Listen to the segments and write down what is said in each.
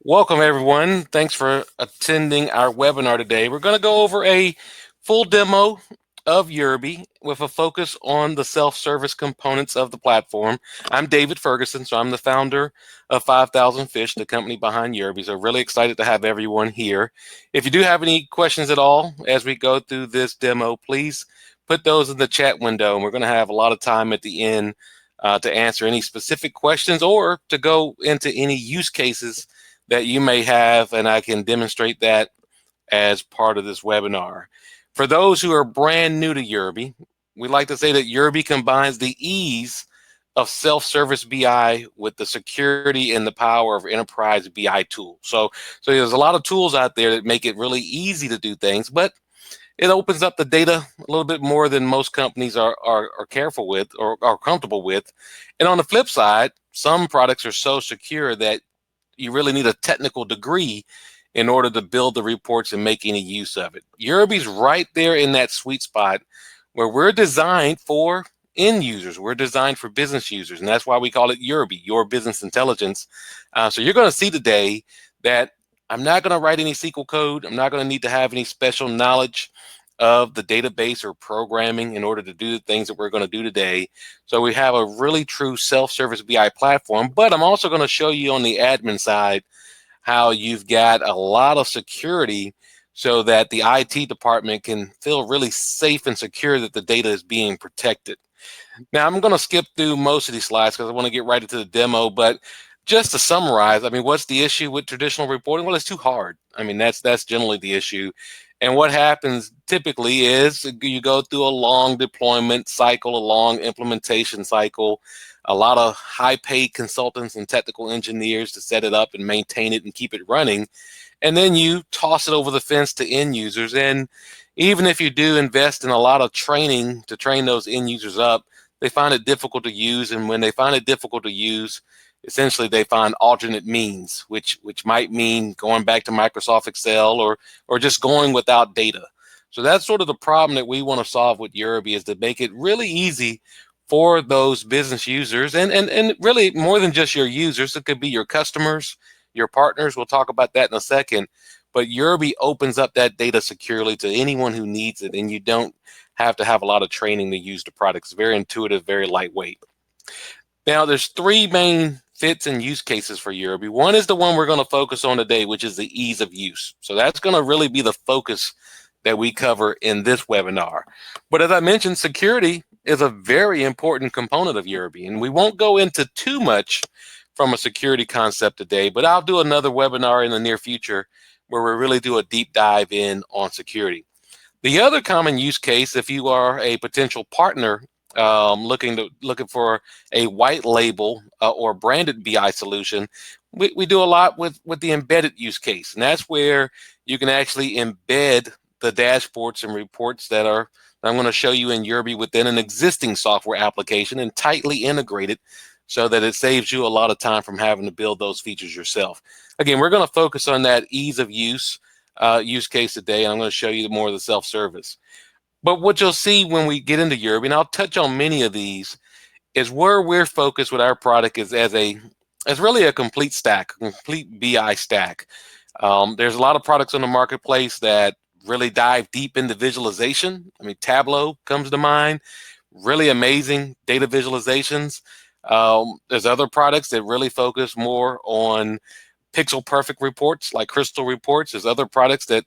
Welcome, everyone. Thanks for attending our webinar today. We're going to go over a full demo of Yurbi with a focus on the self-service components of the platform. I'm David Ferguson, so I'm the founder of 5,000 Fish, the company behind Yurbi. So really excited to have everyone here. If you do have any questions at all as we go through this demo, please put those in the chat window, and we're going to have a lot of time at the end to answer any specific questions or to go into any use cases that you may have, and I can demonstrate that as part of this webinar. For those who are brand new to Yurbi, we like to say that Yurbi combines the ease of self-service BI with the security and the power of enterprise BI tools. So there's a lot of tools out there that make it really easy to do things, but it opens up the data a little bit more than most companies are careful with or are comfortable with. And on the flip side, some products are so secure that you really need a technical degree in order to build the reports and make any use of it. Yurbi's right there in that sweet spot where we're designed for end users. We're designed for business users, and that's why we call it Yurbi, your business intelligence. So you're going to see today that I'm not going to write any SQL code. I'm not going to need to have any special knowledge of the database or programming in order to do the things that we're going to do today. So we have a really true self-service BI platform, but I'm also going to show you on the admin side how you've got a lot of security so that the IT department can feel really safe and secure that the data is being protected. Now, I'm going to skip through most of these slides because I want to get right into the demo, but just to summarize, I mean, what's the issue with traditional reporting? Well, it's too hard. I mean, that's generally the issue. And what happens typically is you go through a long deployment cycle, a long implementation cycle, a lot of high-paid consultants and technical engineers to set it up and maintain it and keep it running. And then you toss it over the fence to end users. And even if you do invest in a lot of training to train those end users up, they find it difficult to use. And when they find it difficult to use, essentially they find alternate means, which might mean going back to Microsoft Excel or just going without data. So that's sort of the problem that we want to solve with Yurbi, is to make it really easy for those business users, and really more than just your users. It could be your customers, your partners. We'll talk about that in a second. But Yurbi opens up that data securely to anyone who needs it, and you don't have to have a lot of training to use the product. It's very intuitive, very lightweight. Now, there's three main fits and use cases for Yurbi. One is the one we're going to focus on today, which is the ease of use. So that's going to really be the focus that we cover in this webinar. But as I mentioned, security is a very important component of Yurbi, and we won't go into too much from a security concept today, but I'll do another webinar in the near future where we really do a deep dive in on security. The other common use case, if you are a potential partner looking for a white label or branded BI solution, we do a lot with the embedded use case, and that's where you can actually embed the dashboards and reports that I'm going to show you in Yurbi within an existing software application and tightly integrate it so that it saves you a lot of time from having to build those features yourself. Again, we're going to focus on that ease of use case today, and I'm going to show you more of the self-service. But what you'll see when we get into Yurbi, and I'll touch on many of these, is where we're focused with our product is as really a complete stack, a complete BI stack. There's a lot of products on the marketplace that really dive deep into visualization. I mean, Tableau comes to mind, really amazing data visualizations. There's other products that really focus more on pixel perfect reports like Crystal reports. There's other products that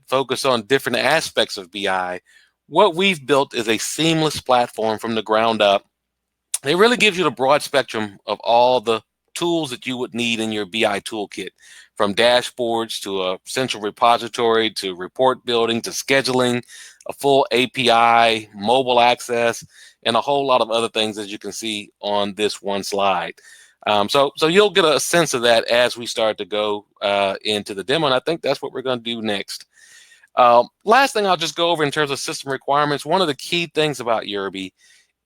focus on different aspects of BI. What we've built is a seamless platform from the ground up. It really gives you the broad spectrum of all the tools that you would need in your BI toolkit, from dashboards to a central repository to report building to scheduling, a full API, mobile access, and a whole lot of other things, as you can see on this one slide. So you'll get a sense of that as we start to go into the demo, and I think that's what we're going to do next. Last thing I'll just go over in terms of system requirements. One of the key things about Yurbi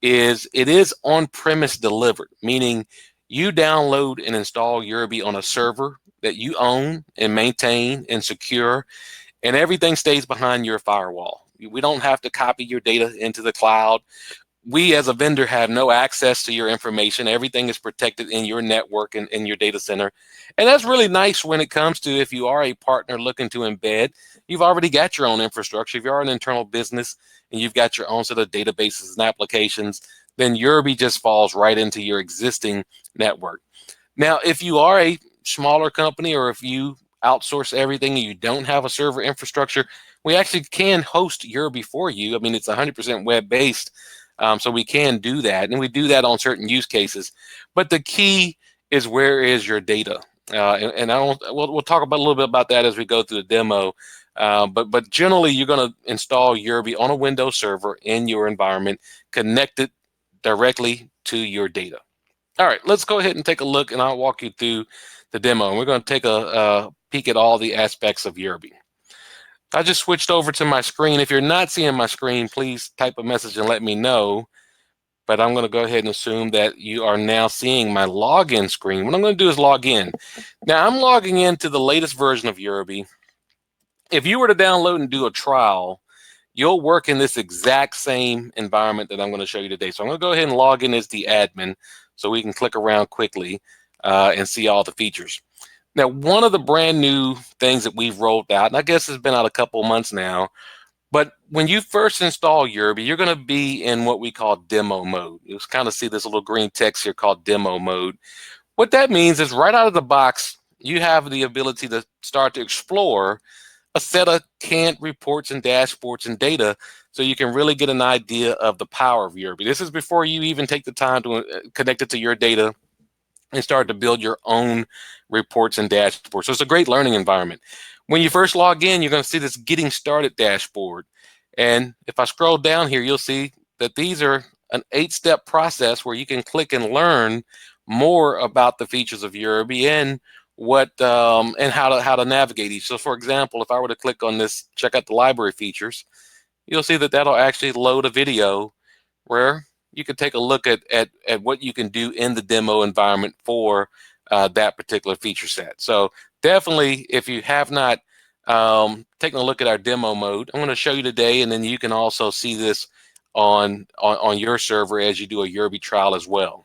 is it is on-premise delivered, meaning you download and install Yurbi on a server that you own and maintain and secure, and everything stays behind your firewall. We don't have to copy your data into the cloud. we as a vendor have no access to your information. Everything is protected in your network and in your data center. And that's really nice when it comes to if you are a partner looking to embed, you've already got your own infrastructure. If you are an internal business and you've got your own set of databases and applications, then Yurbi just falls right into your existing network. Now, if you are a smaller company or if you outsource everything and you don't have a server infrastructure, we actually can host Yurbi for you. I mean, it's 100% web-based, so we can do that, and we do that on certain use cases. But the key is, where is your data? And we'll talk about a little bit about that as we go through the demo. But generally, you're going to install Yurbi on a Windows server in your environment, connected directly to your data. All right, let's go ahead and take a look, and I'll walk you through the demo. And we're going to take a peek at all the aspects of Yurbi. I just switched over to my screen. If you're not seeing my screen, please type a message and let me know. But I'm going to go ahead and assume that you are now seeing my login screen. What I'm going to do is log in. Now, I'm logging into the latest version of Yurbi. If you were to download and do a trial, you'll work in this exact same environment that I'm going to show you today. So I'm going to go ahead and log in as the admin so we can click around quickly and see all the features. Now, one of the brand new things that we've rolled out, and I guess it's been out a couple months now, but when you first install Yurbi, you're going to be in what we call demo mode. You'll kind of see this little green text here called demo mode. What that means is, right out of the box, you have the ability to start to explore a set of canned reports and dashboards and data, so you can really get an idea of the power of Yurbi. This is before you even take the time to connect it to your data and start to build your own reports and dashboards. So it's a great learning environment. When you first log in, you're going to see this getting started dashboard. And if I scroll down here, you'll see that these are an 8-step process where you can click and learn more about the features of Yurbi and and how to navigate each. So for example, if I were to click on this, check out the library features, you'll see that that'll actually load a video where you can take a look at what you can do in the demo environment for that particular feature set. So definitely, if you have not taken a look at our demo mode, I'm going to show you today, and then you can also see this on your server as you do a Yurbi trial as well.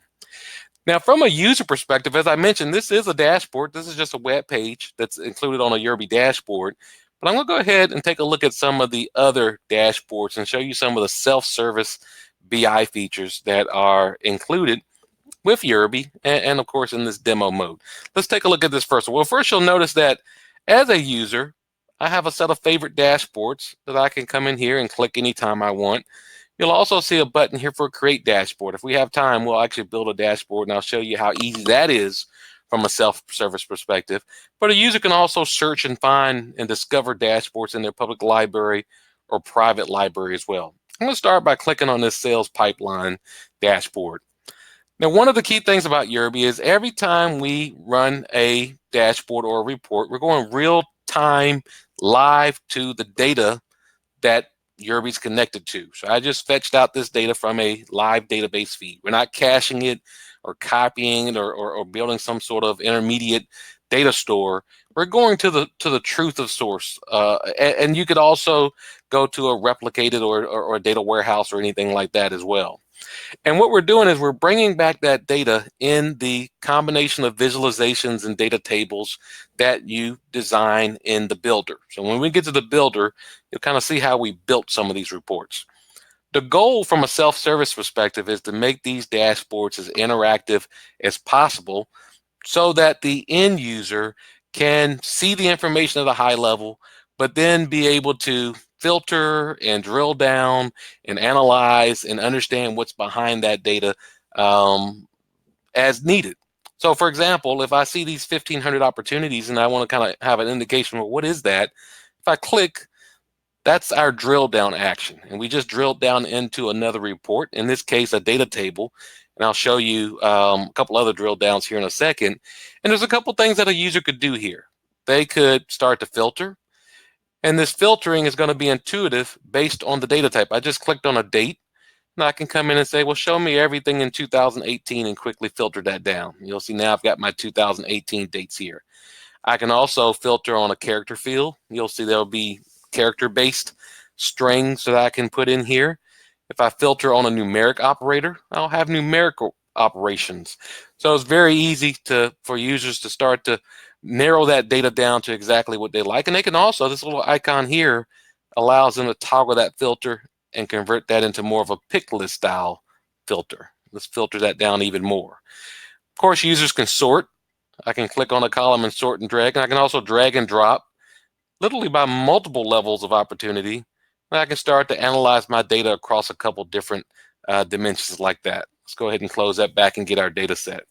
Now, from a user perspective, as I mentioned, this is a dashboard. This is just a web page that's included on a Yurbi dashboard. But I'm going to go ahead and take a look at some of the other dashboards and show you some of the self-service BI features that are included with Yurbi and of course, in this demo mode. Let's take a look at this first. Well, first you'll notice that as a user, I have a set of favorite dashboards that I can come in here and click anytime I want. You'll also see a button here for Create Dashboard. If we have time, we'll actually build a dashboard, and I'll show you how easy that is from a self-service perspective. But a user can also search and find and discover dashboards in their public library or private library as well. I'm going to start by clicking on this sales pipeline dashboard. Now, one of the key things about Yurbi is every time we run a dashboard or a report, we're going real time live to the data that Yurbi's connected to. So I just fetched out this data from a live database feed. We're not caching it or copying it or building some sort of intermediate data store. We're going to the truth of source. And you could also go to a replicated or a data warehouse or anything like that as well. And what we're doing is we're bringing back that data in the combination of visualizations and data tables that you design in the builder. So when we get to the builder, you'll kind of see how we built some of these reports. The goal from a self-service perspective is to make these dashboards as interactive as possible so that the end user can see the information at a high level, but then be able to filter and drill down and analyze and understand what's behind that data as needed. So for example, if I see these 1,500 opportunities and I want to kind of have an indication of what is that, if I click, that's our drill down action. And we just drilled down into another report, in this case, a data table. And I'll show you a couple other drill downs here in a second. And there's a couple things that a user could do here. They could start to filter. And this filtering is going to be intuitive based on the data type. I just clicked on a date, and I can come in and say, well, show me everything in 2018 and quickly filter that down. You'll see now I've got my 2018 dates here. I can also filter on a character field. You'll see there'll be character-based strings that I can put in here. If I filter on a numeric operator, I'll have numerical operations. So it's very easy for users to start to narrow that data down to exactly what they like. And they can also, this little icon here allows them to toggle that filter and convert that into more of a pick list style filter. Let's filter that down even more. Of course, users can sort. I can click on a column and sort and drag. And I can also drag and drop, literally by multiple levels of opportunity. And I can start to analyze my data across a couple different dimensions like that. Let's go ahead and close that back and get our data set.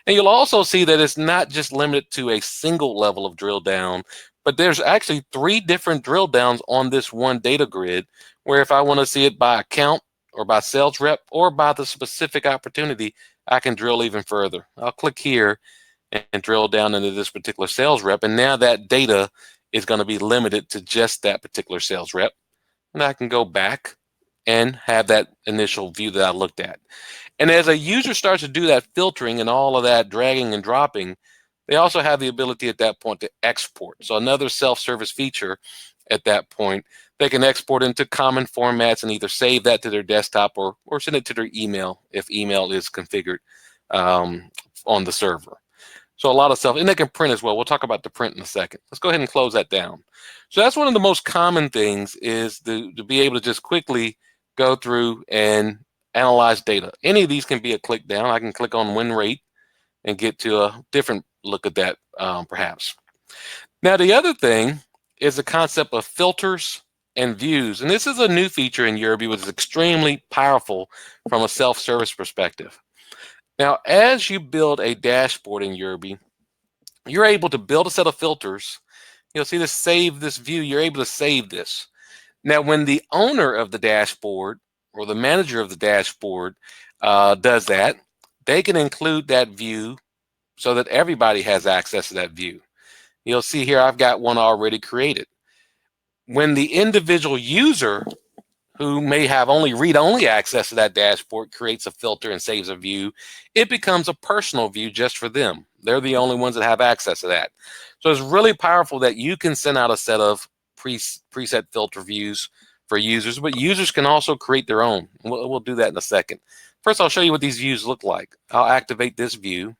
And you'll also see that it's not just limited to a single level of drill down, but there's actually 3 different drill downs on this one data grid, where if I want to see it by account or by sales rep or by the specific opportunity, I can drill even further. I'll click here and drill down into this particular sales rep, and now that data is going to be limited to just that particular sales rep. And I can go back and have that initial view that I looked at. And as a user starts to do that filtering and all of that dragging and dropping, they also have the ability at that point to export. So another self-service feature at that point, they can export into common formats and either save that to their desktop or send it to their email if email is configured on the server. So a lot of stuff, and they can print as well. We'll talk about the print in a second. Let's go ahead and close that down. So that's one of the most common things, is to be able to just quickly go through and analyze data. Any of these can be a click down. I can click on win rate and get to a different look at that perhaps. Now, the other thing is the concept of filters and views. And this is a new feature in Yurbi, which is extremely powerful from a self-service perspective. Now, as you build a dashboard in Yurbi, you're able to build a set of filters. You'll see this save this view. You're able to save this. Now, when the owner of the dashboard or the manager of the dashboard does that, they can include that view so that everybody has access to that view. You'll see here I've got one already created. When the individual user who may have only read-only access to that dashboard creates a filter and saves a view, it becomes a personal view just for them. They're the only ones that have access to that. So it's really powerful that you can send out a set of preset filter views for users, but users can also create their own. We'll do that in a second. First, I'll show you what these views look like. I'll activate this view.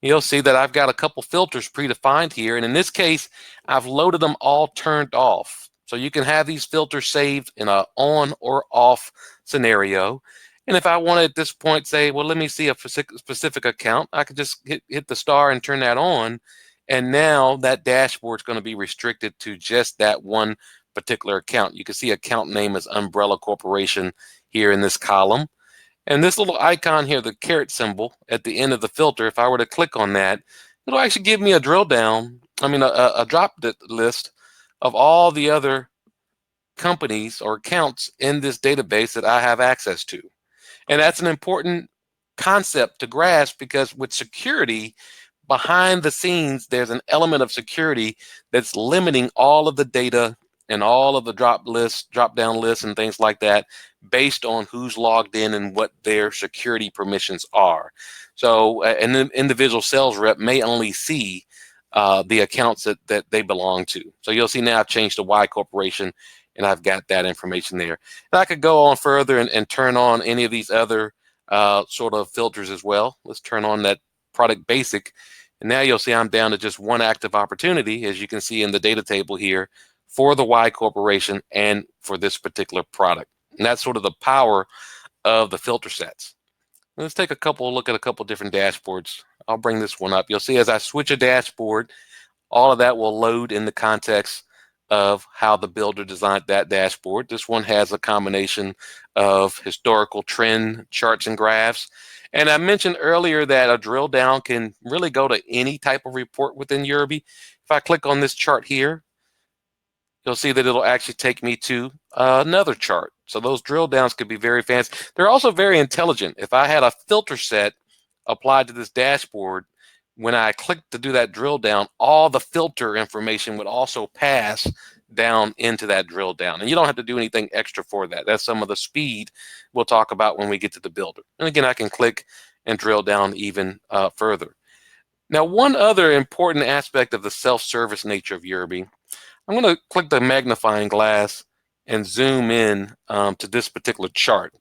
You'll see that I've got a couple filters predefined here, and in this case, I've loaded them all turned off. So you can have these filters saved in an on or off scenario. And if I want to at this point say, well, let me see a specific account, I could just hit the star and turn that on. And now that dashboard is going to be restricted to just that one particular account. You can see account name is Umbrella Corporation here in this column. And this little icon here, the caret symbol at the end of the filter, if I were to click on that, it'll actually give me a drill down, a drop list of all the other companies or accounts in this database that I have access to. And that's an important concept to grasp, because with security, behind the scenes, there's an element of security that's limiting all of the data and all of the drop down lists and things like that based on who's logged in and what their security permissions are. So an individual sales rep may only see the accounts that they belong to. So you'll see now I've changed to Y Corporation and I've got that information there. And I could go on further and turn on any of these other sort of filters as well. Let's turn on that product basic. And now you'll see I'm down to just one active opportunity, as you can see in the data table here, for the Y Corporation and for this particular product. And that's sort of the power of the filter sets. Let's take a look at a couple different dashboards. I'll bring this one up. You'll see as I switch a dashboard, all of that will load in the context of how the builder designed that dashboard. This one has a combination of historical trend charts and graphs. And I mentioned earlier that a drill down can really go to any type of report within Yurbi. If I click on this chart here, you'll see that it'll actually take me to another chart. So those drill downs could be very fancy. They're also very intelligent. If I had a filter set applied to this dashboard, when I click to do that drill down, all the filter information would also pass down into that drill down. And you don't have to do anything extra for that. That's some of the speed we'll talk about when we get to the builder. And again, I can click and drill down even further. Now, one other important aspect of the self-service nature of Yurbi, I'm going to click the magnifying glass and zoom in to this particular chart.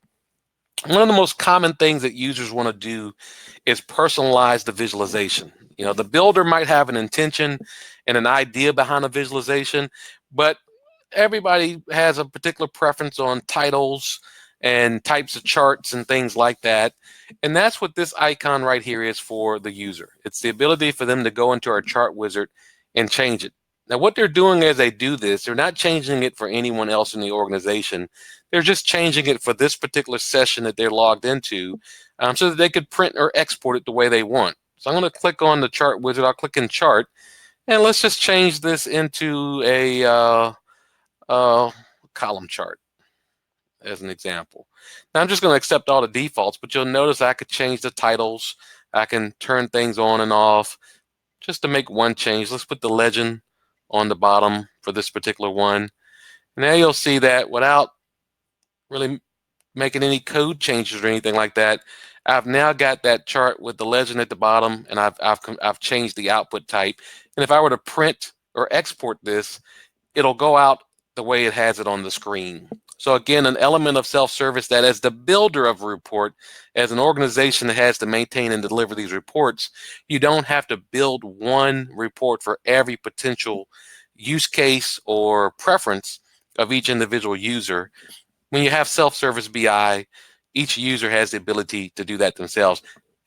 One of the most common things that users want to do is personalize the visualization. The builder might have an intention and an idea behind a visualization, but everybody has a particular preference on titles and types of charts and things like that. And that's what this icon right here is for the user. It's the ability for them to go into our chart wizard and change it. Now, what they're doing as they do this, they're not changing it for anyone else in the organization. They're just changing it for this particular session that they're logged into, so that they could print or export it the way they want. So I'm going to click on the chart wizard. I'll click in chart, and let's just change this into a column chart as an example. Now I'm just going to accept all the defaults, but you'll notice I could change the titles. I can turn things on and off just to make one change. Let's put the legend on the bottom for this particular one. Now you'll see that without really making any code changes or anything like that, I've now got that chart with the legend at the bottom, and I've changed the output type. And if I were to print or export this, it'll go out the way it has it on the screen. So again, an element of self-service that as the builder of a report, as an organization that has to maintain and deliver these reports, you don't have to build one report for every potential use case or preference of each individual user. When you have self-service BI, each user has the ability to do that themselves.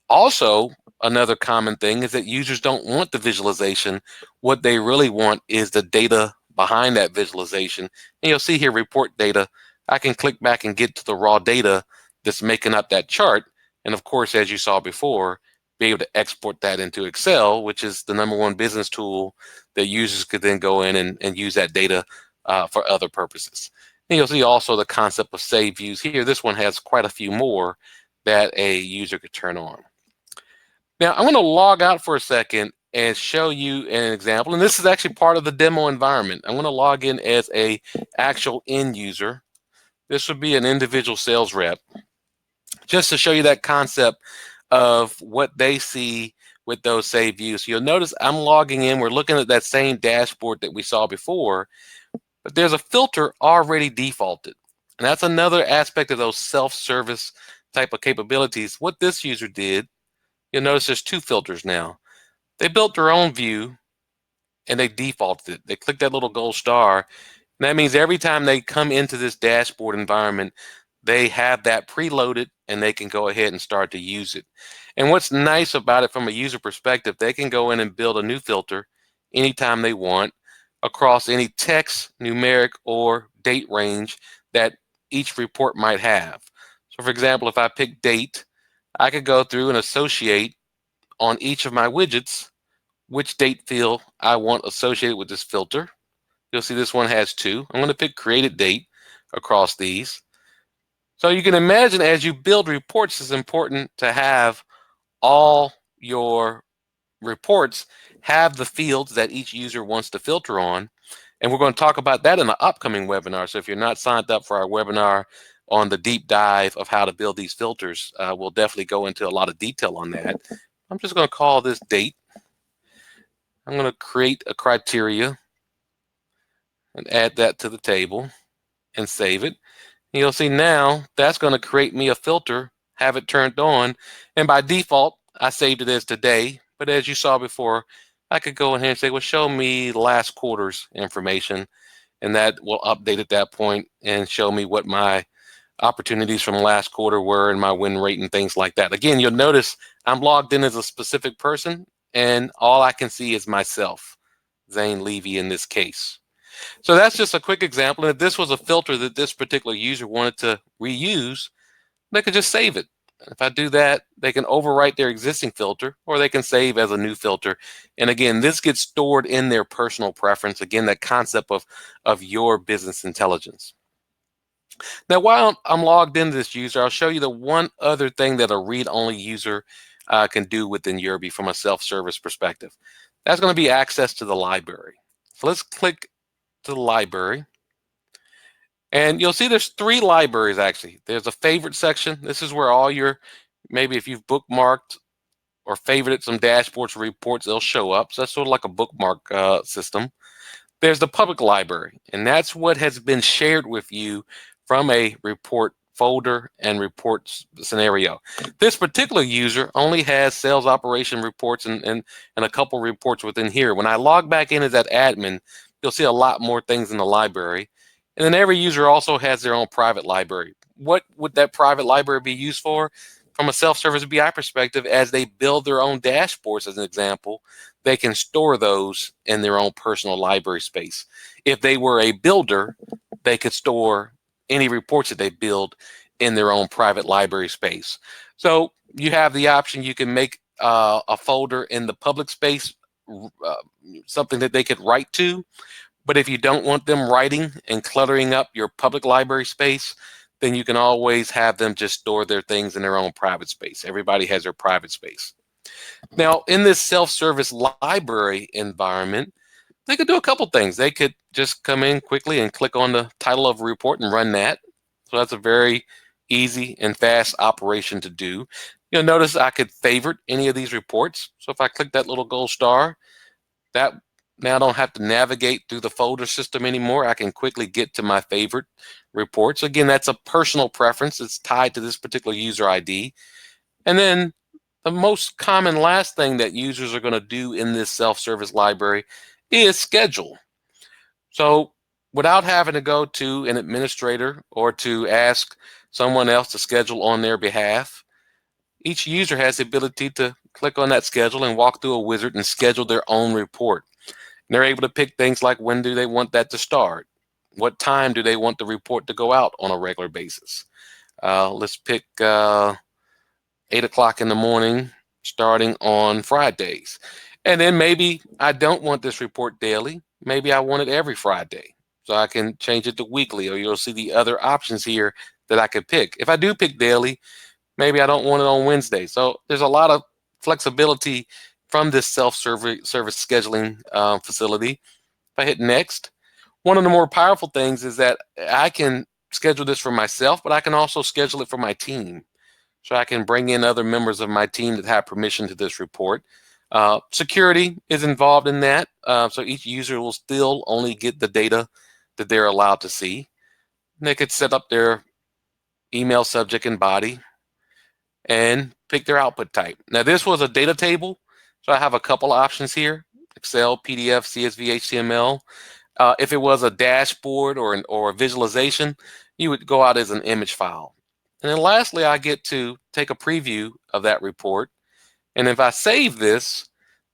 Also, another common thing is that users don't want the visualization. What they really want is the data behind that visualization. And you'll see here report data. I can click back and get to the raw data that's making up that chart. And of course, as you saw before, be able to export that into Excel, which is the #1 business tool that users could then go in and use that data for other purposes. And you'll see also the concept of save views here. This one has quite a few more that a user could turn on. Now, I'm going to log out for a second and show you an example. And this is actually part of the demo environment. I'm going to log in as a actual end user. This would be an individual sales rep, just to show you that concept of what they see with those save views. So you'll notice I'm logging in. We're looking at that same dashboard that we saw before, but there's a filter already defaulted. And that's another aspect of those self-service type of capabilities. What this user did, you'll notice there's 2 filters now. They built their own view and they defaulted it. They clicked that little gold star. And that means every time they come into this dashboard environment, they have that preloaded and they can go ahead and start to use it. And what's nice about it from a user perspective, they can go in and build a new filter anytime they want across any text, numeric, or date range that each report might have. So for example, if I pick date, I could go through and associate on each of my widgets which date field I want associated with this filter. You'll see this one has 2. I'm going to pick created date across these. So you can imagine as you build reports, it's important to have all your reports have the fields that each user wants to filter on. And we're going to talk about that in the upcoming webinar. So if you're not signed up for our webinar on the deep dive of how to build these filters, we'll definitely go into a lot of detail on that. I'm just going to call this date. I'm going to create a criteria and add that to the table and save it. And you'll see now that's going to create me a filter, have it turned on. And by default, I saved it as today. But as you saw before, I could go in here and say, well, show me last quarter's information. And that will update at that point and show me what my opportunities from last quarter were and my win rate and things like that. Again, you'll notice I'm logged in as a specific person and all I can see is myself, Zane Levy in this case. So that's just a quick example. And if this was a filter that this particular user wanted to reuse, they could just save it. If I do that, they can overwrite their existing filter or they can save as a new filter. And again, this gets stored in their personal preference. Again, that concept of your business intelligence. Now, while I'm logged into this user, I'll show you the one other thing that a read-only user can do within Yurbi from a self-service perspective. That's going to be access to the library. So let's click to the library. And you'll see there's 3 libraries actually. There's a favorite section. This is where all your, maybe if you've bookmarked or favorited some dashboards or reports, they'll show up. So that's sort of like a bookmark system. There's the public library, and that's what has been shared with you from a report folder and reports scenario. This particular user only has sales operation reports and a couple reports within here. When I log back in as that admin, you'll see a lot more things in the library. And then every user also has their own private library. What would that private library be used for? From a self-service BI perspective, as they build their own dashboards, as an example, they can store those in their own personal library space. If they were a builder, they could store any reports that they build in their own private library space. So you have the option, you can make a folder in the public space, something that they could write to. But if you don't want them writing and cluttering up your public library space, then you can always have them just store their things in their own private space. Everybody has their private space. Now, in this self-service library environment, they could do a couple things. They could just come in quickly and click on the title of a report and run that. So that's a very easy and fast operation to do. You'll notice I could favorite any of these reports. So if I click that little gold star, that now I don't have to navigate through the folder system anymore. I can quickly get to my favorite reports. Again, that's a personal preference. It's tied to this particular user ID. And then the most common last thing that users are going to do in this self-service library is schedule. So without having to go to an administrator or to ask someone else to schedule on their behalf, each user has the ability to click on that schedule and walk through a wizard and schedule their own report. And they're able to pick things like, when do they want that to start? What time do they want the report to go out on a regular basis? Let's pick 8 o'clock in the morning, starting on Fridays. And then maybe I don't want this report daily. Maybe I want it every Friday. So I can change it to weekly, or you'll see the other options here that I could pick. If I do pick daily, maybe I don't want it on Wednesday. So there's a lot of flexibility from this self-service scheduling facility. If I hit next, one of the more powerful things is that I can schedule this for myself, but I can also schedule it for my team. So I can bring in other members of my team that have permission to this report. Security is involved in that. So each user will still only get the data that they're allowed to see. And they could set up their email subject and body and pick their output type. Now this was a data table, so I have a couple options here: Excel, PDF, CSV, HTML. If it was a dashboard or a visualization, you would go out as an image file. And then lastly, I get to take a preview of that report. And if I save this,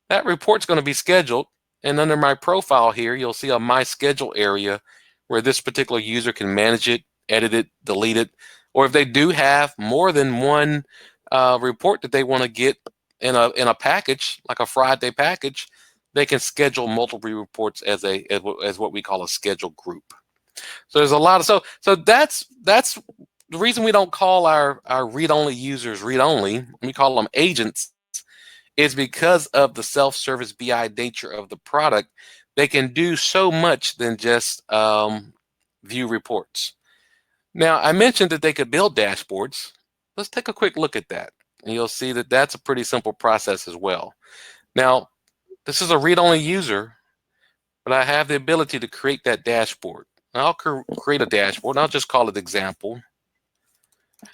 that report's going to be scheduled. And under my profile here, you'll see a My Schedule area where this particular user can manage it, edit it, delete it. Or if they do have more than one report that they want to get in a package, like a Friday package, they can schedule multiple reports as what we call a schedule group. So there's a lot of so that's the reason we don't call our read-only users read-only, we call them agents, is because of the self-service BI nature of the product. They can do so much than just view reports. Now, I mentioned that they could build dashboards. Let's take a quick look at that. And you'll see that that's a pretty simple process as well. Now, this is a read-only user, but I have the ability to create that dashboard. I'll create a dashboard, and I'll just call it example.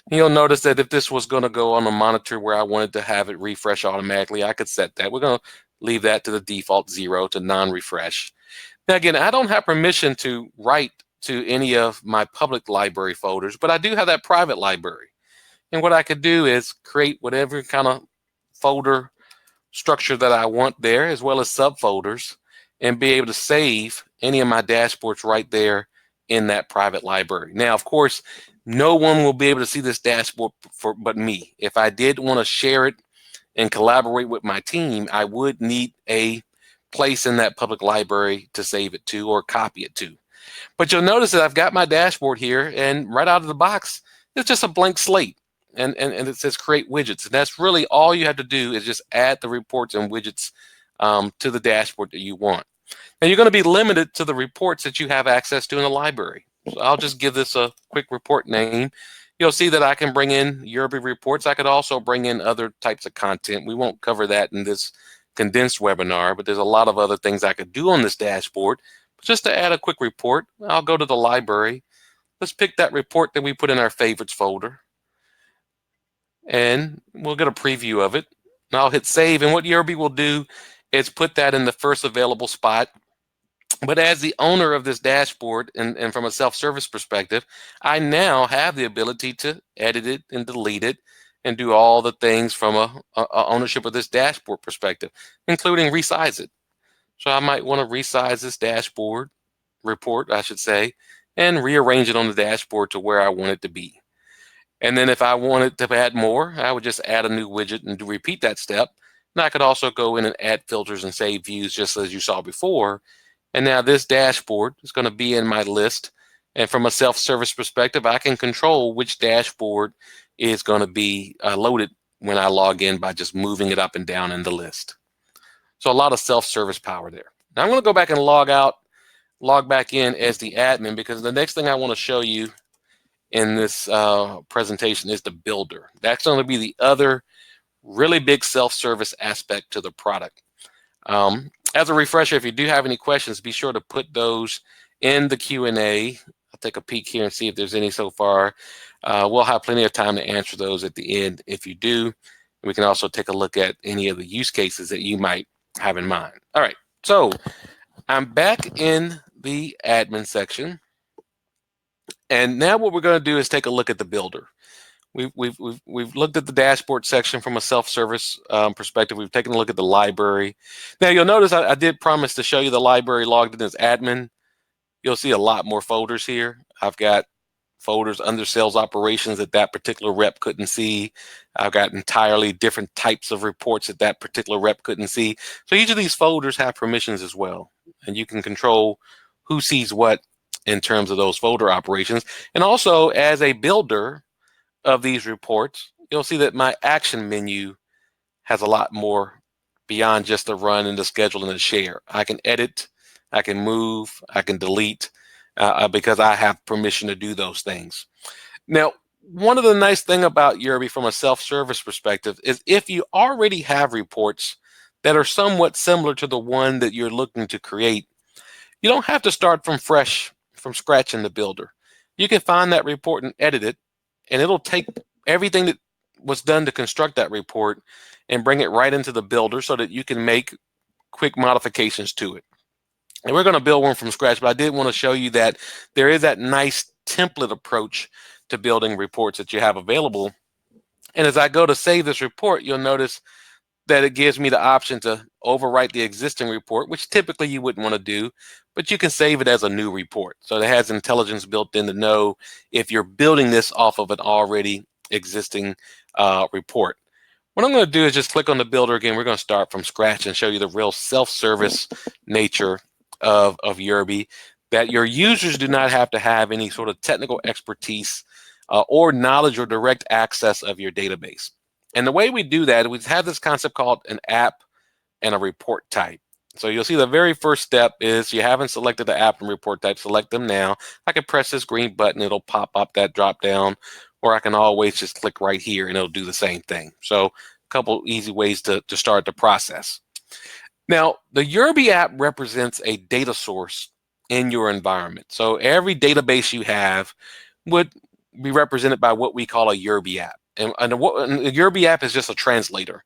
You'll notice that if this was going to go on a monitor where I wanted to have it refresh automatically, I could set that. We're going to leave that to the default 0 to non-refresh. Now again, I don't have permission to write to any of my public library folders, but I do have that private library. And what I could do is create whatever kind of folder structure that I want there, as well as subfolders, and be able to save any of my dashboards right there in that private library. Now, of course, no one will be able to see this dashboard but me. If I did want to share it and collaborate with my team, I would need a place in that public library to save it to or copy it to. But you'll notice that I've got my dashboard here, and right out of the box, it's just a blank slate. And it says create widgets. And that's really all you have to do, is just add the reports and widgets to the dashboard that you want. Now you're going to be limited to the reports that you have access to in the library. So I'll just give this a quick report name. You'll see that I can bring in Yurbi reports. I could also bring in other types of content. We won't cover that in this condensed webinar, but there's a lot of other things I could do on this dashboard. Just to add a quick report, I'll go to the library. Let's pick that report that we put in our favorites folder, and we'll get a preview of it. And I'll hit save, and what Yurbi will do is put that in the first available spot. But as the owner of this dashboard, and from a self-service perspective, I now have the ability to edit it and delete it and do all the things from a ownership of this dashboard perspective, including resize it. So I might want to resize this dashboard report, I should say, and rearrange it on the dashboard to where I want it to be. And then if I wanted to add more, I would just add a new widget and repeat that step. And I could also go in and add filters and save views just as you saw before. And now this dashboard is going to be in my list. And from a self-service perspective, I can control which dashboard is going to be loaded when I log in by just moving it up and down in the list. So a lot of self-service power there. Now I'm going to go back and log back in as the admin, because the next thing I want to show you in this presentation is the builder. That's going to be the other really big self-service aspect to the product. As a refresher, if you do have any questions, be sure to put those in the Q&A. I'll take a peek here and see if there's any so far. We'll have plenty of time to answer those at the end if you do. We can also take a look at any of the use cases that you might have in mind. All right, so I'm back in the admin section. And now what we're going to do is take a look at the builder. We've looked at the dashboard section from a self-service perspective. We've taken a look at the library. Now you'll notice I did promise to show you the library logged in as admin. You'll see a lot more folders here. I've got folders under sales operations that particular rep couldn't see. I've got entirely different types of reports that particular rep couldn't see. So each of these folders have permissions as well. And you can control who sees what in terms of those folder operations. And also, as a builder of these reports, you'll see that my action menu has a lot more beyond just the run and the schedule and the share. I can edit, I can move, I can delete, because I have permission to do those things. Now, one of the nice things about Yurbi from a self-service perspective is if you already have reports that are somewhat similar to the one that you're looking to create, you don't have to start from scratch in the builder. You can find that report and edit it, and it'll take everything that was done to construct that report and bring it right into the builder so that you can make quick modifications to it. And we're going to build one from scratch, but I did want to show you that there is that nice template approach to building reports that you have available. And as I go to save this report, you'll notice that it gives me the option to overwrite the existing report, which typically you wouldn't want to do, but you can save it as a new report. So it has intelligence built in to know if you're building this off of an already existing report. What I'm going to do is just click on the builder again. We're going to start from scratch and show you the real self-service nature of Yurbi, that your users do not have to have any sort of technical expertise or knowledge or direct access of your database. And the way we do that, we have this concept called an app and a report type. So you'll see the very first step is you haven't selected the app and report type, select them now. I can press this green button, it'll pop up that drop down, or I can always just click right here and it'll do the same thing. So a couple easy ways to start the process. Now, the Yurbi app represents a data source in your environment. So every database you have would be represented by what we call a Yurbi app. And the Yurbi app is just a translator.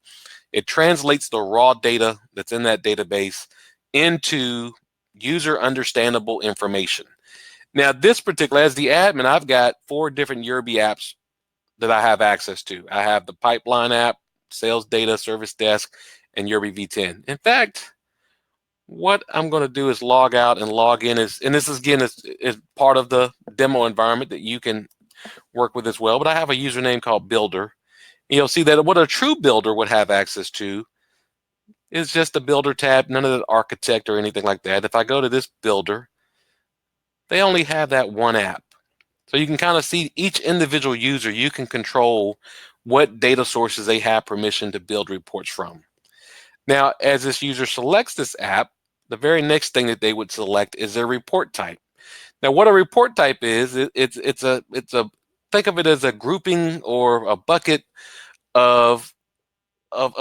It translates the raw data that's in that database into user understandable information. Now, this particular, as the admin, I've got 4 different Yurbi apps that I have access to. I have the pipeline app, sales data, service desk, and Yurbi V10. In fact, what I'm going to do is log out and log in. And this is, again, is part of the demo environment that you can work with as well. But I have a username called Builder. You'll see that what a true builder would have access to is just the Builder tab, none of the architect or anything like that. If I go to this builder, they only have that one app. So you can kind of see each individual user, you can control what data sources they have permission to build reports from. Now, as this user selects this app, the very next thing that they would select is their report type. Now, what a report type is, it's a think of it as a grouping or a bucket of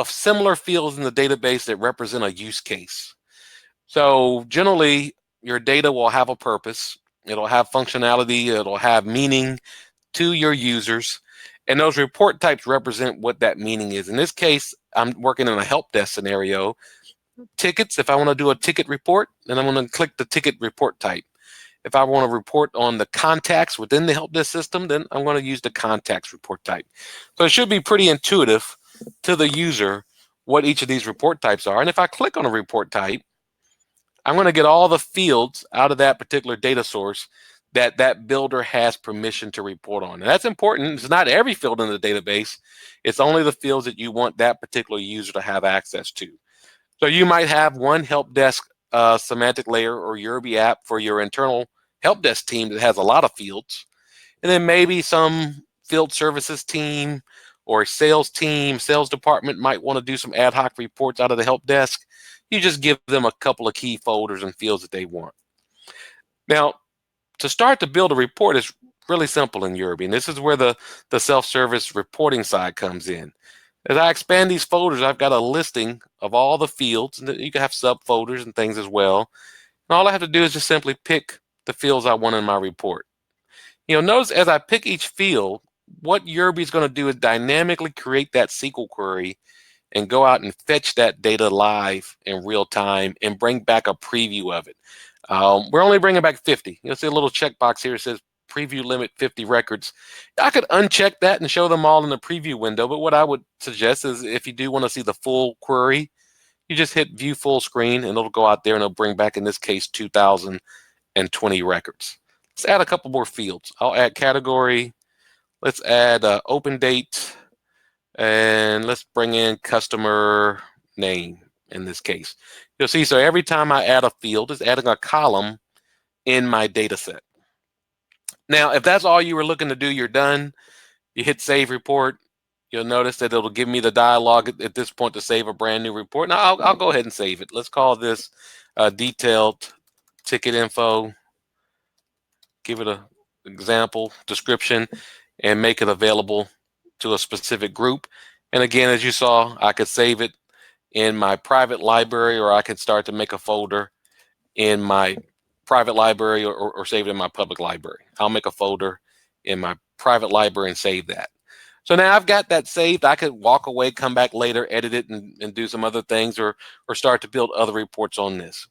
similar fields in the database that represent a use case. So generally, your data will have a purpose. It'll have functionality. It'll have meaning to your users. And those report types represent what that meaning is. In this case, I'm working in a help desk scenario. Tickets, if I want to do a ticket report, then I'm going to click the ticket report type. If I want to report on the contacts within the help desk system, then I'm going to use the contacts report type. So it should be pretty intuitive to the user what each of these report types are. And if I click on a report type, I'm going to get all the fields out of that particular data source that that builder has permission to report on. And that's important. It's not every field in the database. It's only the fields that you want that particular user to have access to. So you might have one help desk semantic layer or Yurbi app for your internal help desk team that has a lot of fields. And then maybe some field services team or sales team, sales department might want to do some ad hoc reports out of the help desk. You just give them a couple of key folders and fields that they want. Now, to start to build a report is really simple in Yurbi, and this is where the self-service reporting side comes in. As I expand these folders, I've got a listing of all the fields, and you can have subfolders and things as well. And all I have to do is just simply pick the fields I want in my report. Notice as I pick each field, what Yurbi is going to do is dynamically create that SQL query and go out and fetch that data live in real time and bring back a preview of it. We're only bringing back 50. You'll see a little checkbox here that says preview limit 50 records. I could uncheck that and show them all in the preview window, but what I would suggest is if you do want to see the full query, you just hit view full screen and it'll go out there and it'll bring back, in this case, 2020 records. Let's add a couple more fields. I'll add category. Let's add open date, and let's bring in customer name in this case. You'll see, so every time I add a field, it's adding a column in my data set. Now, if that's all you were looking to do, you're done. You hit save report. You'll notice that it'll give me the dialog at this point to save a brand new report. Now, I'll go ahead and save it. Let's call this detailed ticket info. Give it an example description and make it available to a specific group. And again, as you saw, I could save it in my private library, or I could start to make a folder in my private library or save it in my public library. I'll make a folder in my private library and save that. So now I've got that saved. I could walk away, come back later, edit it, and do some other things, or start to build other reports on this.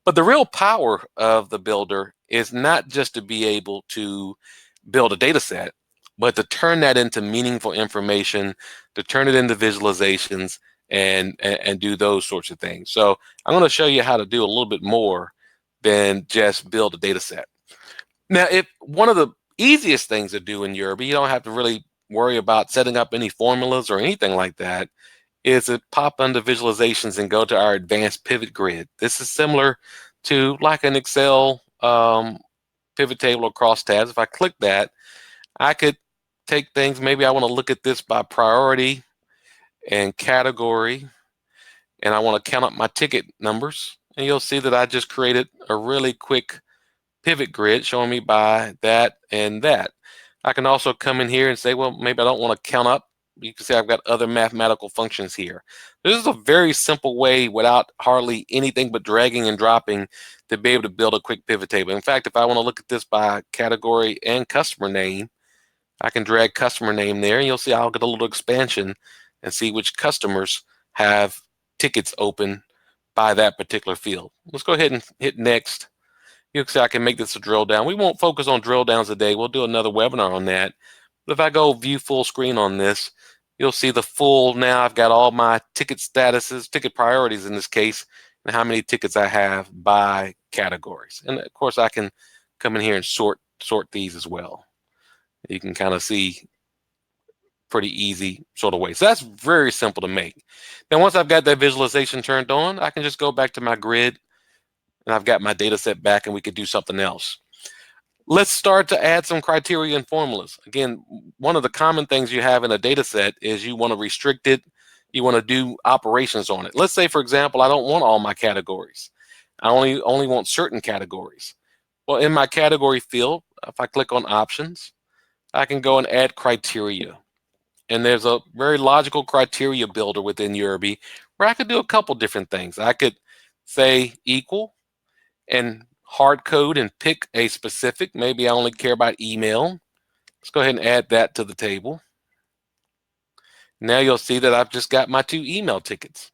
But the real power of the builder is not just to be able to build a data set, but to turn that into meaningful information, to turn it into visualizations, and do those sorts of things. So I'm going to show you how to do a little bit more than just build a data set. Now, if one of the easiest things to do in Yurbi, you don't have to really worry about setting up any formulas or anything like that, is to pop under visualizations and go to our advanced pivot grid. This is similar to like an Excel pivot table or crosstabs. If I click that, I could take things, maybe I want to look at this by priority and category, and I want to count up my ticket numbers, and you'll see that I just created a really quick pivot grid showing me by that and that. I can also come in here and say, well, maybe I don't want to count up. You can see I've got other mathematical functions here. This is a very simple way without hardly anything but dragging and dropping to be able to build a quick pivot table. In fact, if I want to look at this by category and customer name, I can drag customer name there, and you'll see I'll get a little expansion and see which customers have tickets open by that particular field. Let's go ahead and hit next. You'll see I can make this a drill down. We won't focus on drill downs today. We'll do another webinar on that. But if I go view full screen on this, you'll see the full, now I've got all my ticket statuses, ticket priorities in this case, and how many tickets I have by categories. And of course, I can come in here and sort these as well. You can kind of see pretty easy sort of way. So that's very simple to make. Now, once I've got that visualization turned on, I can just go back to my grid, and I've got my data set back, and we could do something else. Let's start to add some criteria and formulas. Again, one of the common things you have in a data set is you want to restrict it. You want to do operations on it. Let's say, for example, I don't want all my categories. I only want certain categories. Well, in my category field, if I click on options, I can go and add criteria. And there's a very logical criteria builder within Yurbi where I could do a couple different things. I could say equal, and hard code and pick a specific. Maybe I only care about email. Let's go ahead and add that to the table. Now you'll see that I've just got my 2 email tickets.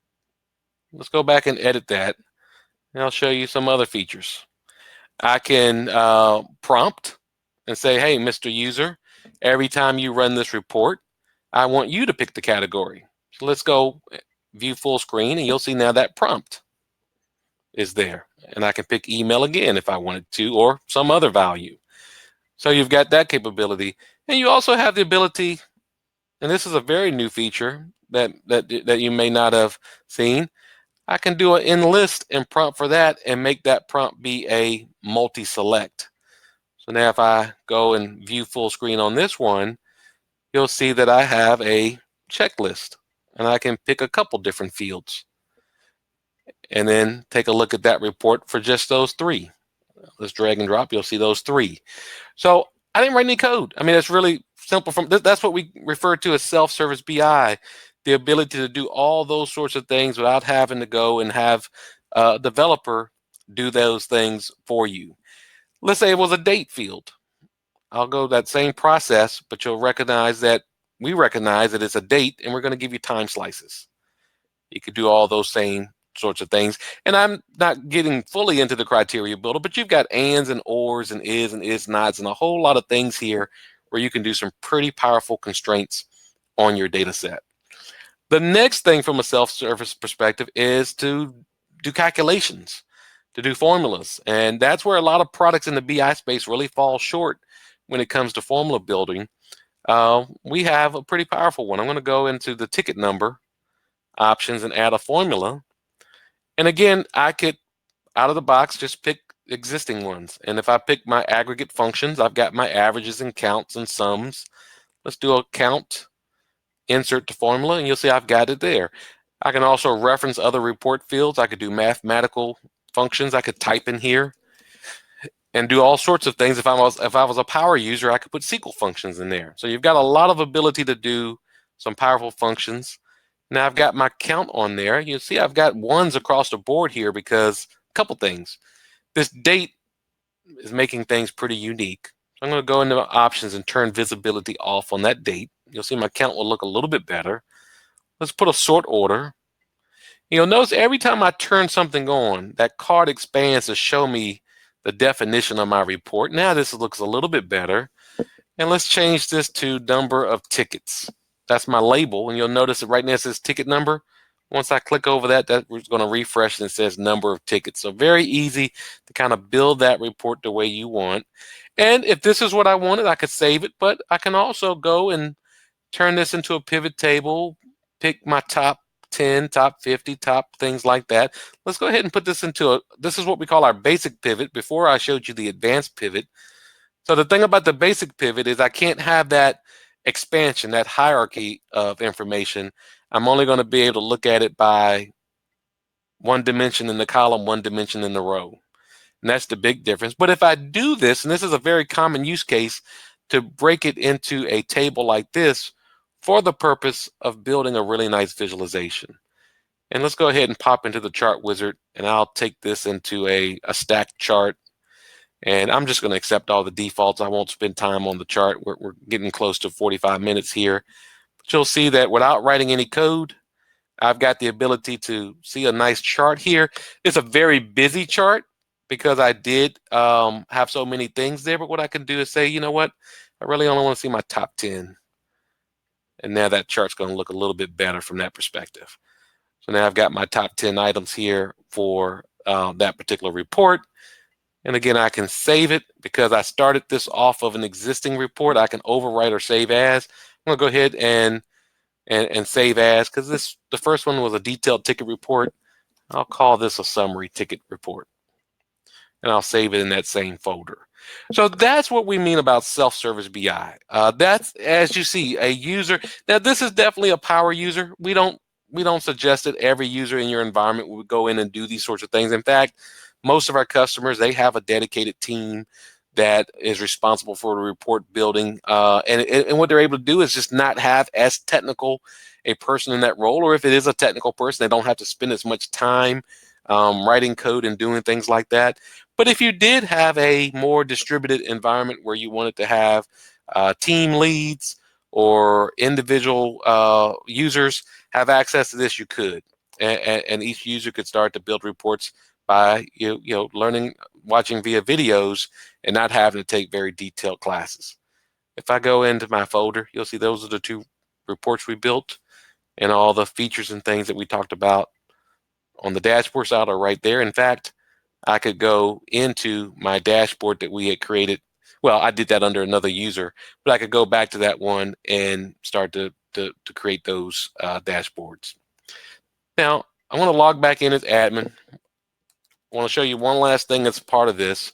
Let's go back and edit that, and I'll show you some other features. I can prompt and say, hey, Mr. User, every time you run this report, I want you to pick the category. So let's go view full screen, and you'll see now that prompt is there. And I can pick email again if I wanted to, or some other value. So you've got that capability. And you also have the ability, and this is a very new feature that you may not have seen. I can do an enlist and prompt for that and make that prompt be a multi-select. So now if I go and view full screen on this one, you'll see that I have a checklist, and I can pick a couple different fields and then take a look at that report for just those 3. Let's drag and drop. You'll see those 3. So I didn't write any code. I mean, it's really simple. That's what we refer to as self-service BI, the ability to do all those sorts of things without having to go and have a developer do those things for you. Let's say it was a date field. I'll go that same process, but you'll recognize that we recognize that it's a date, and we're going to give you time slices. You could do all those same sorts of things. And I'm not getting fully into the criteria builder, but you've got ands and ors and is nots and a whole lot of things here where you can do some pretty powerful constraints on your data set. The next thing from a self-service perspective is to do calculations, to do formulas. And that's where a lot of products in the BI space really fall short when it comes to formula building. We have a pretty powerful one. I'm going to go into the ticket number options and add a formula. And again, I could, out of the box, just pick existing ones. And if I pick my aggregate functions, I've got my averages and counts and sums. Let's do a count, insert to formula, and you'll see I've got it there. I can also reference other report fields. I could do mathematical functions. I could type in here and do all sorts of things. If I was a power user, I could put SQL functions in there. So you've got a lot of ability to do some powerful functions. Now I've got my count on there. You'll see I've got ones across the board here because a couple things. This date is making things pretty unique. So I'm going to go into options and turn visibility off on that date. You'll see my count will look a little bit better. Let's put a sort order. You'll notice every time I turn something on, that card expands to show me the definition of my report. Now this looks a little bit better. And let's change this to number of tickets. That's my label, and you'll notice that right now it says ticket number. Once I click over that, that's going to refresh and it says number of tickets. So very easy to kind of build that report the way you want. And if this is what I wanted, I could save it, but I can also go and turn this into a pivot table, pick my top 10, top 50, top things like that. Let's go ahead and put this into this is what we call our basic pivot. Before I showed you the advanced pivot. So the thing about the basic pivot is I can't have that expansion, that hierarchy of information. I'm only going to be able to look at it by one dimension in the column, one dimension in the row. And that's the big difference. But if I do this, and this is a very common use case, to break it into a table like this for the purpose of building a really nice visualization. And let's go ahead and pop into the chart wizard, and I'll take this into a stacked chart. And I'm just going to accept all the defaults. I won't spend time on the chart. We're getting close to 45 minutes here. But you'll see that without writing any code, I've got the ability to see a nice chart here. It's a very busy chart because I did have so many things there. But what I can do is say, you know what? I really only want to see my top 10. And now that chart's going to look a little bit better from that perspective. So now I've got my top 10 items here for that particular report. And again, I can save it because I started this off of an existing report. I can overwrite or save as. I'm going to go ahead and save as because the first one was a detailed ticket report. I'll call this a summary ticket report. And I'll save it in that same folder. So that's what we mean about self-service BI. That's, as you see, a user. Now, this is definitely a power user. We don't suggest that every user in your environment would go in and do these sorts of things. In fact, most of our customers, they have a dedicated team that is responsible for the report building. And what they're able to do is just not have as technical a person in that role, or if it is a technical person, they don't have to spend as much time writing code and doing things like that. But if you did have a more distributed environment where you wanted to have team leads or individual users have access to this, you could. And each user could start to build reports by learning, watching via videos, and not having to take very detailed classes. If I go into my folder, you'll see those are the two reports we built, and all the features and things that we talked about on the dashboard side are right there. In fact, I could go into my dashboard that we had created. Well, I did that under another user, but I could go back to that one and start to create those dashboards. Now, I want to log back in as admin. I want to show you one last thing that's part of this.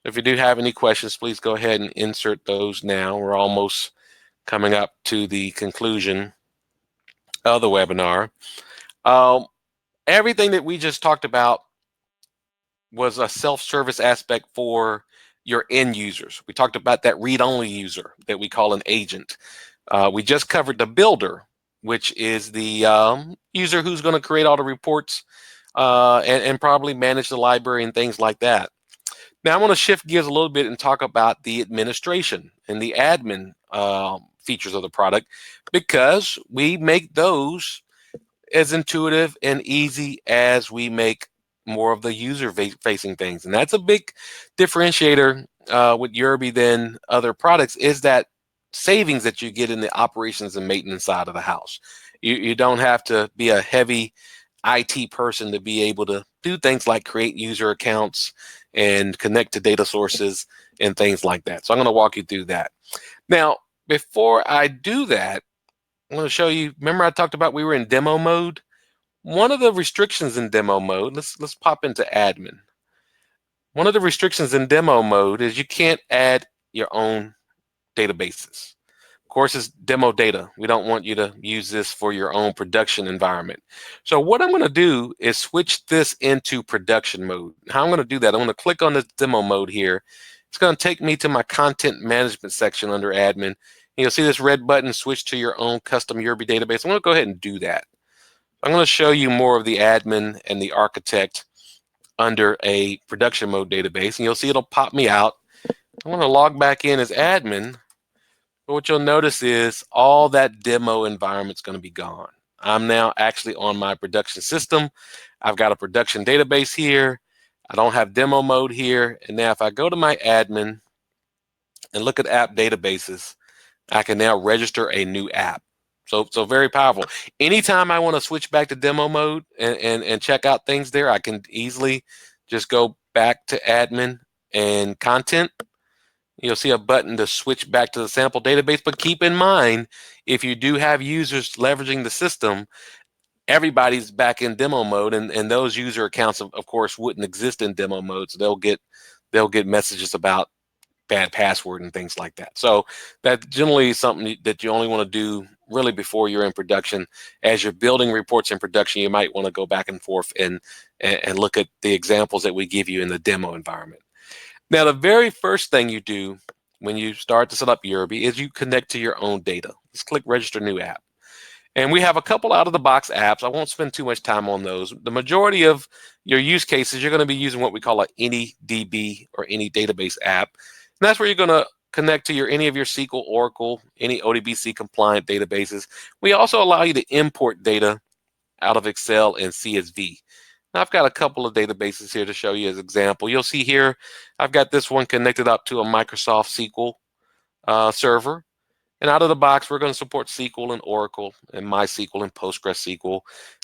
If you do have any questions, please go ahead and insert those now. We're almost coming up to the conclusion of the webinar. Everything that we just talked about was a self-service aspect for your end users. We talked about that read-only user that we call an agent. We just covered the builder, which is the user who's going to create all the reports and probably manage the library and things like that. Now I want to shift gears a little bit and talk about the administration and the admin features of the product, because we make those as intuitive and easy as we make more of the user-facing things. And that's a big differentiator with Yurbi than other products, is that savings that you get in the operations and maintenance side of the house. You don't have to be a heavy IT person to be able to do things like create user accounts and connect to data sources and things like that. So I'm going to walk you through that. Now, before I do that, I'm going to show you, remember I talked about we were in demo mode? One of the restrictions in demo mode, let's pop into admin. One of the restrictions in demo mode is you can't add your own databases. Of course, it's demo data. We don't want you to use this for your own production environment. So what I'm going to do is switch this into production mode. How I'm going to do that, I'm going to click on the demo mode here. It's going to take me to my content management section under admin. And you'll see this red button, switch to your own custom Yurbi database. I'm going to go ahead and do that. I'm going to show you more of the admin and the architect under a production mode database, and you'll see it'll pop me out. I want to log back in as admin, but what you'll notice is all that demo environment's going to be gone. I'm now actually on my production system. I've got a production database here. I don't have demo mode here. And now if I go to my admin and look at app databases, I can now register a new app. So very powerful. Anytime I want to switch back to demo mode and check out things there, I can easily just go back to admin and content. You'll see a button to switch back to the sample database, but keep in mind, if you do have users leveraging the system, everybody's back in demo mode, and those user accounts, of course, wouldn't exist in demo mode, so they'll get messages about bad password and things like that. So that generally is something that you only want to do really before you're in production. As you're building reports in production, you might want to go back and forth and look at the examples that we give you in the demo environment. Now, the very first thing you do when you start to set up Yurbi is you connect to your own data. Just click Register New App. And we have a couple out-of-the-box apps. I won't spend too much time on those. The majority of your use cases, you're going to be using what we call an AnyDB or any database app. And that's where you're going to connect to any of your SQL, Oracle, any ODBC compliant databases. We also allow you to import data out of Excel and CSV. Now, I've got a couple of databases here to show you as example. You'll see here, I've got this one connected up to a Microsoft SQL server. And out of the box, we're going to support SQL and Oracle and MySQL and PostgreSQL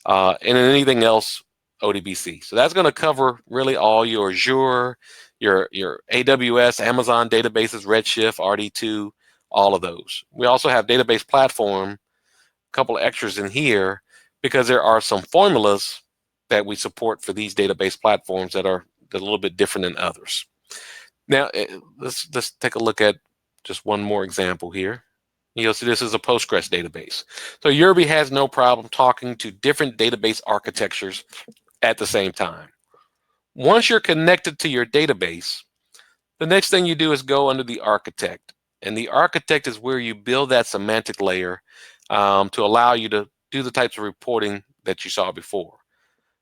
and anything else ODBC. So that's going to cover really all your Azure, your AWS, Amazon databases, Redshift, RD2, all of those. We also have database platform, a couple of extras in here, because there are some formulas that we support for these database platforms that are a little bit different than others. Now, let's take a look at just one more example here. You'll see this is a Postgres database. So Yurbi has no problem talking to different database architectures at the same time. Once you're connected to your database, the next thing you do is go under the architect. And the architect is where you build that semantic layer to allow you to do the types of reporting that you saw before.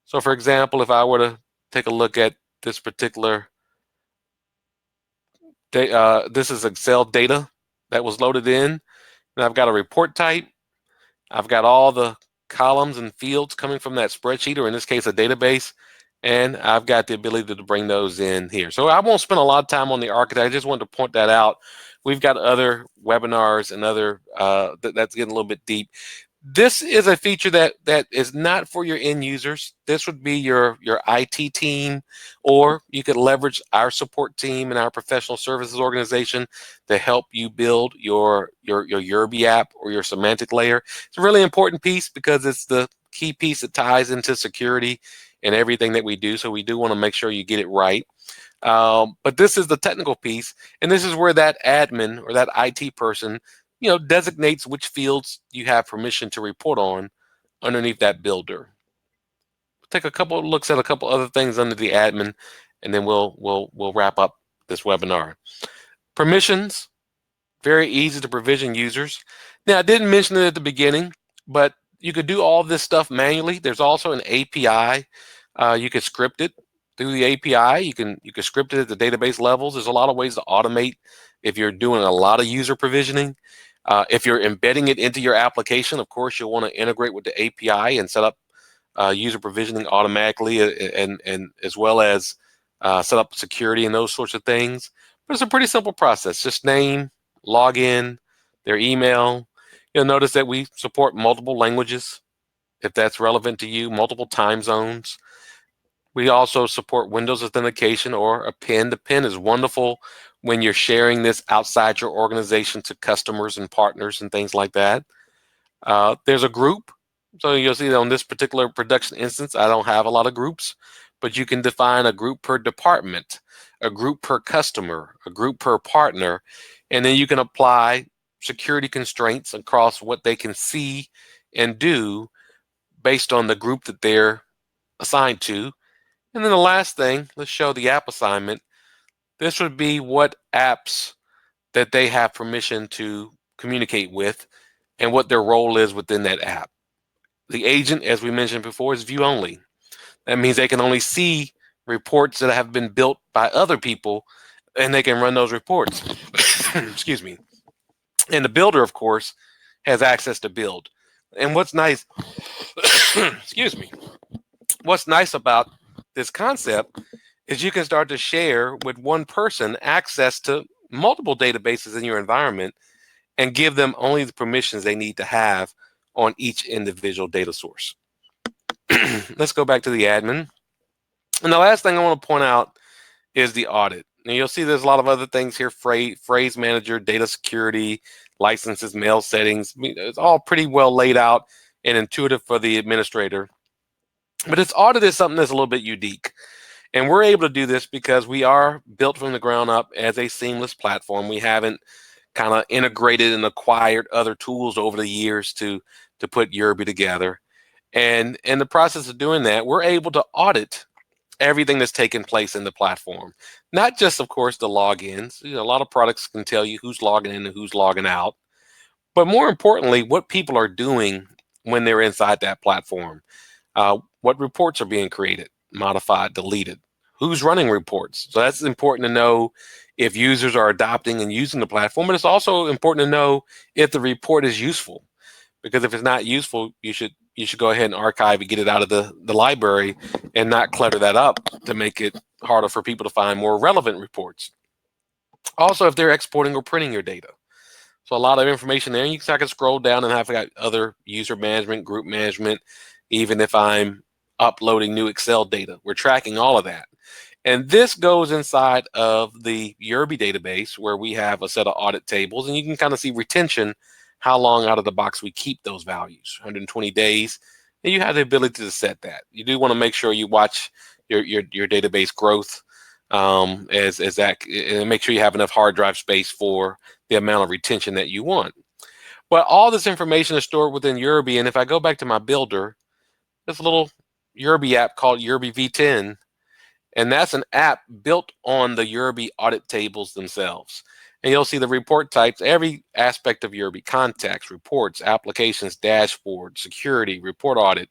So for example, if I were to take a look at this particular This is Excel data that was loaded in. And I've got a report type. I've got all the columns and fields coming from that spreadsheet, or in this case, a database. And I've got the ability to bring those in here. So I won't spend a lot of time on the architect. I just wanted to point that out. We've got other webinars and other that's getting a little bit deep. This is a feature that is not for your end users. This would be your IT team, or you could leverage our support team and our professional services organization to help you build your Yurbi app or your semantic layer. It's a really important piece because it's the key piece that ties into security and everything that we do. So we do want to make sure you get it right. But this is the technical piece, and this is where that admin or that IT person, designates which fields you have permission to report on underneath that builder. Take a couple of looks at a couple other things under the admin, and then we'll wrap up this webinar. Permissions, very easy to provision users. Now, I didn't mention it at the beginning, but you could do all this stuff manually. There's also an API. You could script it through the API. You can script it at the database levels. There's a lot of ways to automate if you're doing a lot of user provisioning. If you're embedding it into your application, of course, you'll want to integrate with the API and set up user provisioning automatically, and as well as set up security and those sorts of things. But it's a pretty simple process. Just name, login, their email. You'll notice that we support multiple languages, if that's relevant to you, multiple time zones. We also support Windows authentication or a PIN. The PIN is wonderful when you're sharing this outside your organization to customers and partners and things like that. There's a group. So you'll see that on this particular production instance, I don't have a lot of groups, but you can define a group per department, a group per customer, a group per partner, and then you can apply security constraints across what they can see and do based on the group that they're assigned to. And then the last thing, let's show the app assignment. This would be what apps that they have permission to communicate with and what their role is within that app. The agent, as we mentioned before, is view only. That means they can only see reports that have been built by other people, and they can run those reports. Excuse me. And the builder, of course, has access to build. And what's nice, excuse me, what's nice about this concept is you can start to share with one person access to multiple databases in your environment and give them only the permissions they need to have on each individual data source. Let's go back to the admin. And the last thing I want to point out is the audit. Now you'll see there's a lot of other things here: phrase manager, data security, licenses, mail settings. It's all pretty well laid out and intuitive for the administrator. But this audit is something that's a little bit unique. And we're able to do this because we are built from the ground up as a seamless platform. We haven't kind of integrated and acquired other tools over the years to put Yurbi together. And in the process of doing that, we're able to audit everything that's taking place in the platform. Not just, of course, the logins. A lot of products can tell you who's logging in and who's logging out. But more importantly, what people are doing when they're inside that platform. What reports are being created, modified, deleted. Who's running reports? So that's important to know if users are adopting and using the platform. But it's also important to know if the report is useful. Because if it's not useful, you should go ahead and archive and get it out of the library and not clutter that up to make it harder for people to find more relevant reports. Also, if they're exporting or printing your data. So a lot of information there. I can scroll down and have got other user management, group management, even if I'm uploading new Excel data. We're tracking all of that. And this goes inside of the Yurbi database where we have a set of audit tables, and you can kind of see retention, how long out of the box we keep those values, 120 days. And you have the ability to set that. You do want to make sure you watch your database growth as that, and make sure you have enough hard drive space for the amount of retention that you want. But all this information is stored within Yurbi, and if I go back to my builder, there's a little Yurbi app called Yurbi V10, and that's an app built on the Yurbi audit tables themselves. And you'll see the report types, every aspect of Yurbi: contacts, reports, applications, dashboard, security, report audit.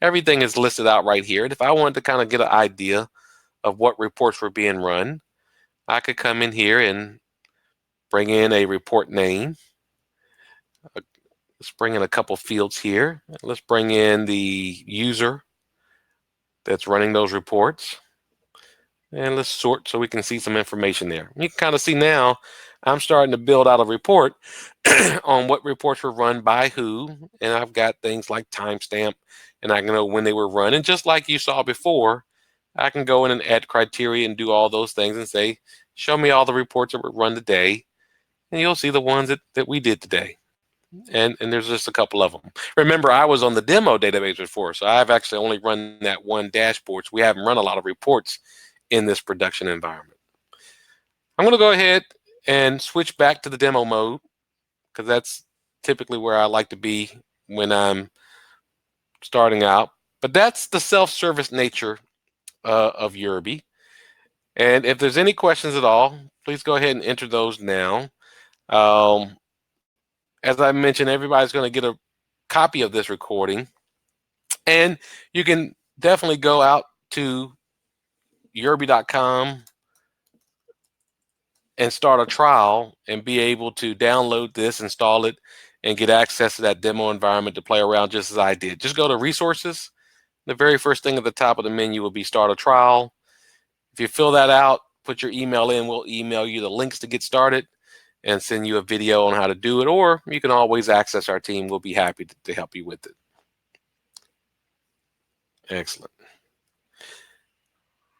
Everything is listed out right here. And if I wanted to kind of get an idea of what reports were being run, I could come in here and bring in a report name. Let's bring in a couple fields here. Let's bring in the user that's running those reports. And let's sort so we can see some information there. You can kind of see now I'm starting to build out a report on what reports were run by who. And I've got things like timestamp, and I can know when they were run. And just like you saw before, I can go in and add criteria and do all those things and say, show me all the reports that were run today. And you'll see the ones that we did today. And there's just a couple of them. Remember, I was on the demo database before, so I've actually only run that one dashboard. So we haven't run a lot of reports in this production environment. I'm going to go ahead and switch back to the demo mode because that's typically where I like to be when I'm starting out. But that's the self-service nature of Yurbi. And if there's any questions at all, please go ahead and enter those now. As I mentioned, everybody's going to get a copy of this recording. And you can definitely go out to Yurbi.com and start a trial and be able to download this, install it, and get access to that demo environment to play around just as I did. Just go to resources. The very first thing at the top of the menu will be start a trial. If you fill that out, put your email in, we'll email you the links to get started and send you a video on how to do it, or you can always access our team. We'll be happy to help you with it. Excellent.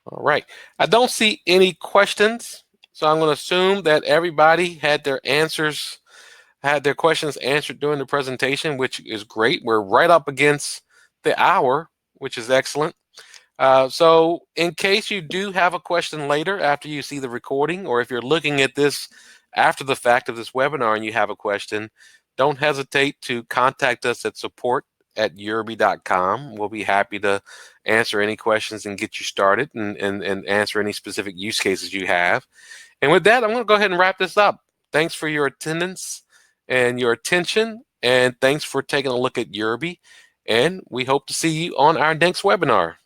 All right. I don't see any questions, so I'm going to assume that everybody had their questions answered during the presentation, which is great. We're right up against the hour, which is excellent. So in case you do have a question later after you see the recording, or if you're looking at this after the fact of this webinar and you have a question, don't hesitate to contact us at support@yurbi.com. We'll be happy to answer any questions and get you started and answer any specific use cases you have. And with that, I'm going to go ahead and wrap this up. Thanks for your attendance and your attention, and thanks for taking a look at Yurbi. And we hope to see you on our next webinar.